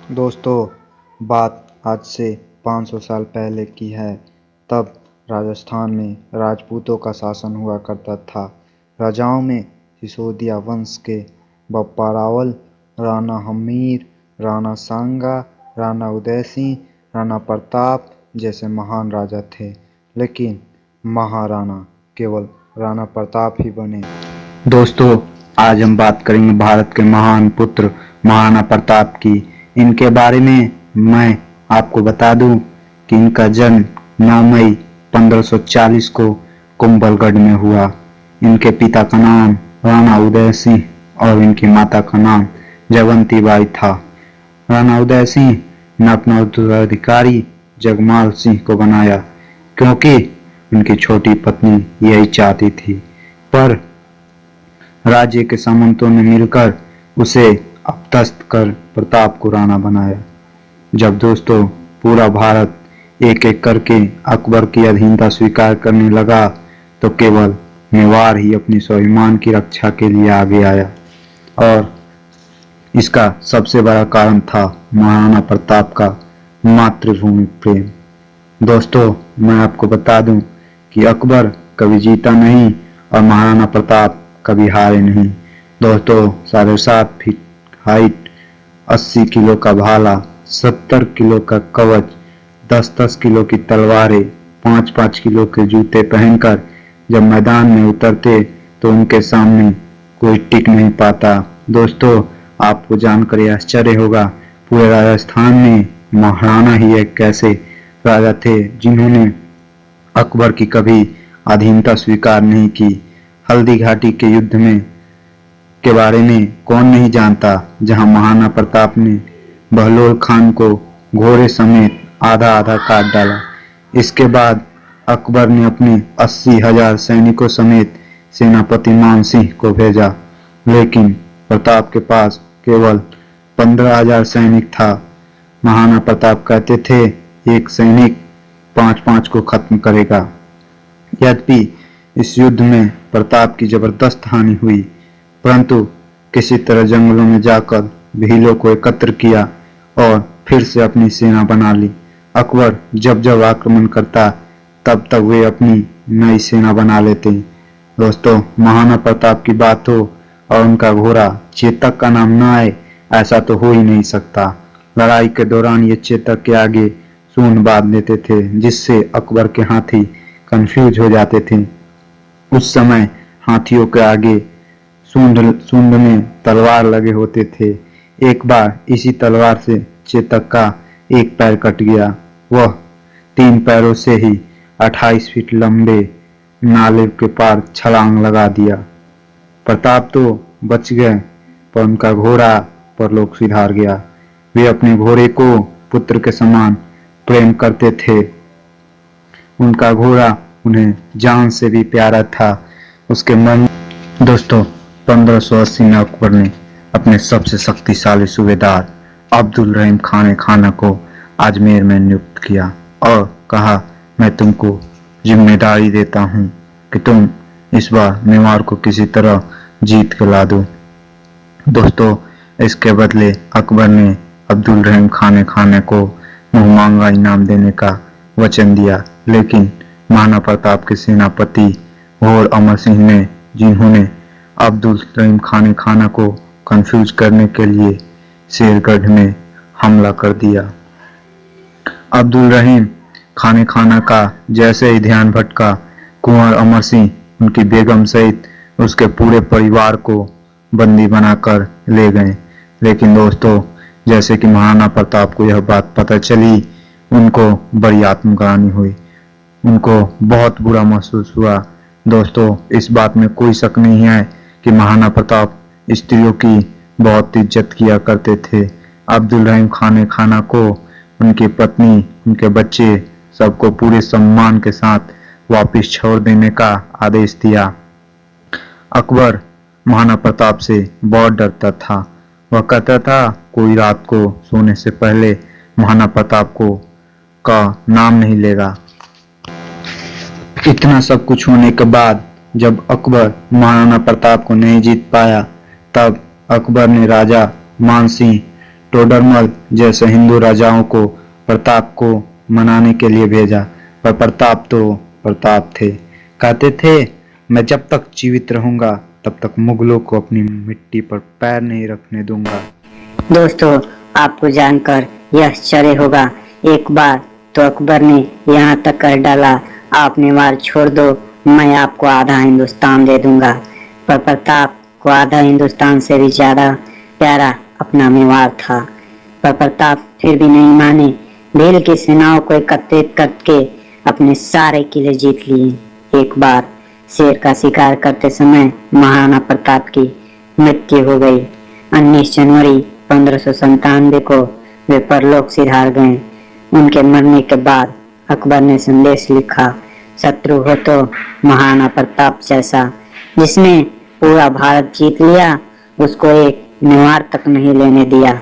दोस्तों, बात आज से 500 साल पहले की है। तब राजस्थान में राजपूतों का शासन हुआ करता था। राजाओं में सिसोदिया वंश के बप्पा रावल, राणा हमीर, राणा सांगा, राणा उदय सिंह, राणा प्रताप जैसे महान राजा थे। लेकिन महाराणा केवल राणा प्रताप ही बने। दोस्तों, आज हम बात करेंगे भारत के महान पुत्र महाराणा प्रताप की। इनके बारे में मैं आपको बता दूं कि इनका जन्म 9 मई 1540 को कुंभलगढ़ में हुआ। इनके पिता का नाम राणा उदय सिंह और इनकी माता का नाम जयवंती बाई था। राणा उदय सिंह ने अपना उत्तराधिकारी जगमाल सिंह को बनाया क्योंकि उनकी छोटी पत्नी यही चाहती थी, पर राज्य के सामंतों ने मिलकर उसे अपदस्थ कर प्रताप को राणा बनाया। जब दोस्तों पूरा भारत एक एक करके अकबर की अधीनता स्वीकार करने लगा तो केवल मेवाड़ ही अपने स्वाभिमान की रक्षा के लिए आगे आया, और इसका सबसे बड़ा कारण था महाराणा प्रताप का मातृभूमि प्रेम। दोस्तों, मैं आपको बता दूं कि अकबर कभी जीता नहीं और महाराणा प्रताप कभी हारे नहीं। दोस्तों, 7.5 फीट हाइट, 80 किलो का भाला, 70 किलो का कवच, 10-10 किलो की तलवारें, 5-5 किलो के जूते पहनकर जब मैदान में उतरते तो उनके सामने कोई टिक नहीं पाता। दोस्तों, आपको जानकर आश्चर्य होगा, पूरे राजस्थान में महाराणा ही एक ऐसे राजा थे जिन्होंने अकबर की कभी अधीनता स्वीकार नहीं की। हल्दी घाटी के युद्ध में के बारे में कौन नहीं जानता, जहां महाराणा प्रताप ने बहलोल खान को घोड़े समेत आधा आधा काट डाला। इसके बाद अकबर ने अपने 80,000 सैनिकों समेत सेनापति मान सिंह को भेजा, लेकिन प्रताप के पास केवल 15,000 सैनिक था। महाराणा प्रताप कहते थे, एक सैनिक 5-5 को खत्म करेगा। यद्यपि इस युद्ध में प्रताप की जबरदस्त हानि हुई, परंतु किसी तरह जंगलों में जाकर भीलों को एकत्र किया और फिर से अपनी सेना बना ली। अकबर जब जब आक्रमण करता तब तब वे अपनी नई सेना बना लेते। दोस्तों, महाराणा प्रताप की बात हो और उनका घोड़ा चेतक का नाम न आए, ऐसा तो हो ही नहीं सकता। लड़ाई के दौरान ये चेतक के आगे सूंड बांध लेते थे, जिससे अकबर के हाथी कंफ्यूज हो जाते थे। उस समय हाथियों के आगे सूंड में तलवार लगे होते थे। एक बार इसी तलवार से चेतक का एक पैर कट गया। वह 3 पैरों से ही 28 फीट लंबे नाले के पार छलांग लगा दिया। प्रताप तो बच गए, पर उनका घोड़ा परलोक सिधार गया। वे अपने घोड़े को पुत्र के समान प्रेम करते थे। उनका घोड़ा उन्हें जान से भी प्यारा था। उसके मन दोस्तों, 1580 में अकबर ने अपने सबसे शक्तिशाली सूबेदार अब्दुल रहीम खान खाना को अजमेर में नियुक्त किया और कहा, मैं तुमको जिम्मेदारी देता हूं कि तुम इस बार मेवाड़ को किसी तरह जीत के ला दो। दोस्तों, इसके बदले अकबर ने अब्दुल रहीम खान को मुंहमांगा इनाम देने का वचन दिया, लेकिन महाराणा प्रताप के सेनापति घोर अमर सिंह ने, जिन्होंने अब्दुल रहीम खान को कंफ्यूज करने के लिए शेरगढ़ में हमला कर दिया। अब्दुल रहीम खान का जैसे ही ध्यान भटका, कुंवर अमर सिंह उनकी बेगम सहित उसके पूरे परिवार को बंदी बनाकर ले गए। लेकिन दोस्तों, जैसे कि महाराणा प्रताप को यह बात पता चली, उनको बड़ी आत्मग्लानि हुई। उनको बहुत बुरा महसूस हुआ। दोस्तों, इस बात में कोई शक नहीं है कि महाराणा प्रताप स्त्रियों की बहुत इज्जत किया करते थे। अब्दुल रहीम खान को उनकी पत्नी, उनके बच्चे सबको पूरे सम्मान के साथ वापस छोड़ देने का आदेश दिया। अकबर महाराणा प्रताप से बहुत डरता था। वह कहता था, कोई रात को सोने से पहले महाराणा प्रताप का नाम नहीं लेगा। इतना सब कुछ होने के बाद जब अकबर महाराणा प्रताप को नहीं जीत पाया, तब अकबर ने राजा मान सिंह टोडरमल जैसे हिंदू राजाओं को प्रताप को मनाने के लिए भेजा, पर प्रताप तो प्रताप थे। कहते थे, मैं जब तक जीवित रहूंगा तब तक मुगलों को अपनी मिट्टी पर पैर नहीं रखने दूंगा। दोस्तों, आपको जानकर यह आश्चर्य होगा, एक बार तो अकबर ने यहाँ तक कह डाला, आप मेवाड़ छोड़ दो, मैं आपको आधा हिंदुस्तान दे दूंगा। पर प्रताप को आधा हिंदुस्तान से भी ज्यादा प्यारा अपना मेवाड़ था। पर प्रताप फिर भी नहीं माने। भील की सेनाओं को एकत्रित करके अपने सारे किले जीत लिए। एक बार शेर का शिकार करते समय महाराणा प्रताप की मृत्यु हो गई। 19 जनवरी 1597 को वे परलोक सिधार गए। उनके मरने के बाद अकबर ने संदेश लिखा, शत्रु हो तो महाराणा प्रताप जैसा, जिसने पूरा भारत जीत लिया, उसको एक मेवाड़ तक नहीं लेने दिया।